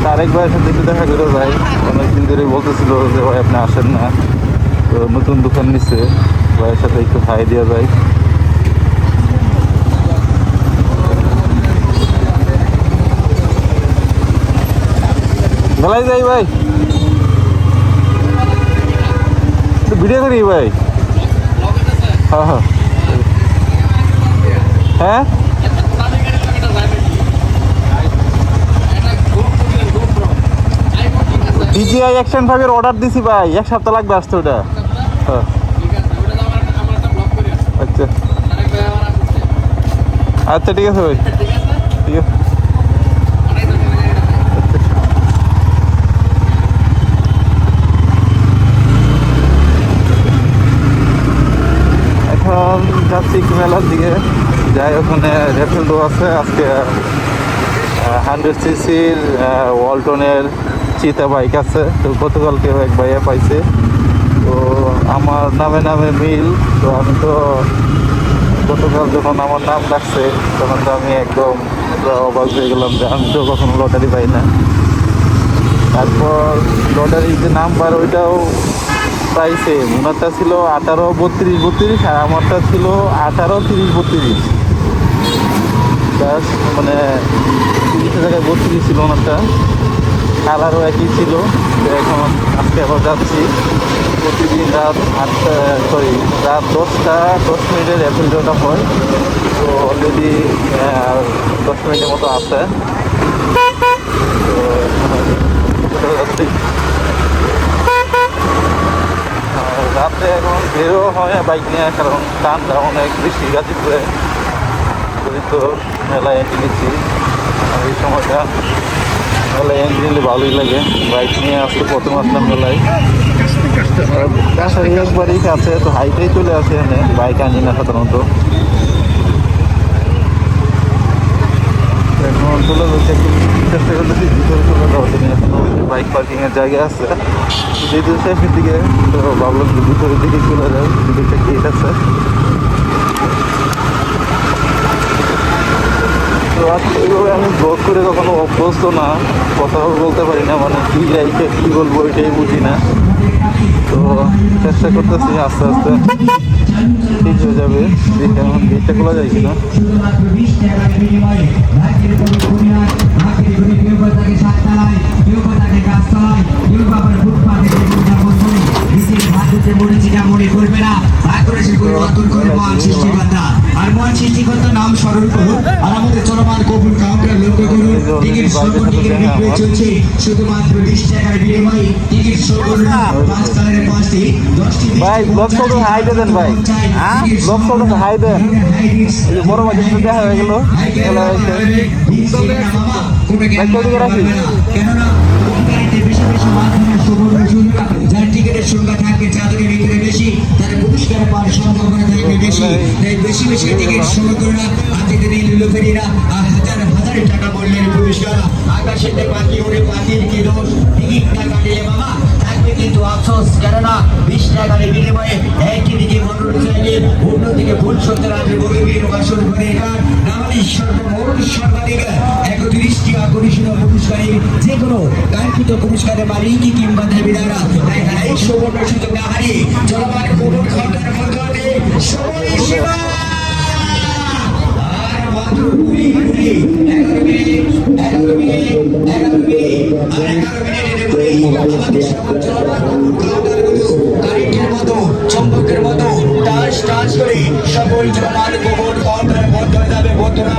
তারেক ভাইয়ের সাথে একটু দেখা করে ভাই, অনেকদিন ধরে বলতেছিল যে ভাই আপনি আসেন না, তো নতুন দোকান নিচ্ছে, ভাইয়ের সাথে একটু খাই দেওয়া যায়। গেলাই যাই ভাই, ভিডিও করি ভাই। হ্যাঁ হ্যাঁ হ্যাঁ DJI Action 5 এর অর্ডার দিছি ভাই, এক সপ্তাহ লাগবে আসতে ওটা। হ্যাঁ আচ্ছা আচ্ছা ঠিক আছে ভাই, ঠিক আছে। এখন যাচ্ছি মেলার দিকে, যাই ওখানে রেফেল ডো আছে আজকে। 100cc ওয়ালটনের চিতা বাইক আছে, তো গতকালকে এক ভাইয়া পাইছে, তো আমার নামে নামে মিল। তো আমি তো গতকাল যখন আমার নাম ডাকছে তখন তো আমি একদম অবাক হয়ে গেলাম যে আমি তো কখনো লটারি পাই না। তারপর লটারির যে নাম্বার ওইটাও পাইছে, ওনারটা ছিল 18-32-32 আর আমারটা ছিল 18-30-32। মানে 30 জায়গায় 32 ছিল ওনারটা, কালারও একই ছিল। তো এখন আজকে আবার যাচ্ছি, প্রতিদিন রাত 10টা 10 মিনিটের অ্যাপেলটা হয়, তো অলরেডি 10 মিনিটের মতো আছে। তো যাচ্ছি রাতে, এখন বেরো হয় বাইক নিয়ে, কারণ ঠান্ডা অনেক বেশি গাজীপুরে। তো মেলায় এনে গেছি, আর এই সময়টা মেলায় এনে নিলে ভালোই লাগে। বাইক নিয়ে আসতে প্রথম আসলাম মেলায়, কাছারি একবারই কাছে, তো হাইটেই চলে আসে এনে, বাইক আনি না সাধারণত। এখন চলে যাচ্ছে, একটু চেষ্টা করতেছি ভিতরে চলে যাওয়ার জন্য। এখন বাইক পার্কিংয়ের জায়গা আছে যেহেতু শেষের দিকে, তো ভাবলাম যে ভিতরের দিকে চলে যায়, ভিতরে গেট আছে। তো এইভাবে আমি ব্লগ করে কখনো অভ্যস্ত না, কথাও বলতে পারি না, মানে কী লাইফে কী বলবো এটাই বুঝি না। তো চেষ্টা করতেছি আস্তে আস্তে ঠিক হয়ে যাবে। এখন গেটটা খোলা যায় কিনা। আর মহান সৃষ্টিকর্তার নাম স্মরণ করুন, আর আমাদের চলমান কবুল কাউন্টার লক্ষ্য করুন। টিকিট বিক্রয় চলছে শুধুমাত্র 20 টাকার বিনিময়ে। টিকিট শো করুন 5 কালারের 5টি 10টি। ভাই ব্লগ ফটো হাই দেন ভাই, হ্যাঁ ব্লগ ফটো হাই দেন। বড় মাঝে দেখা হয়ে গেল, খেলা হয়েছে কেননা বেশি বেশি মাধ্যমে সুবর্ণ সুযোগ, যার টিকিটের সংখ্যা থাকবে চাঁদের ভিতরে বেশি, তার পুরস্কার পাওয়ার সম্ভাবনা থাকবে বেশি। তাই বেশি বেশি টিকিট সংগ্রহ করুন। আজকের এই লুফেরিরা হাজার হাজার টাকা মূল্যের পুরস্কার, আকাশেতে পাখি উড়ে পাখির কি দোষ, টিকিট টাকা নিয়ে মামা থাকবে কিন্তু আফসোস, কেননা 20 টাকার বিনিময়ে একই দিকে মনোর চাইলে অন্যদিকে ফুল সত্তর আছে বগির বাসন করে এটার নামানি সর্বমোট সর্বাধিক 31টি আকর্ষণীয় পুরস্কারের যে কোনো কাঙ্ক্ষিত পুরস্কারের মালিক কিংবা দাবিদাররা এই সুবর্ণ সুযোগ না হারিয়ে চলমান কোমর ঘন্টার মধ্যে সময় সীমা আর মাত্র 11 মিনিটের মতো চম্বকের মতো টাচ টাচ করে সকল চলমান কোমর ঘন্টার মধ্যে যাবে বন্ধুরা।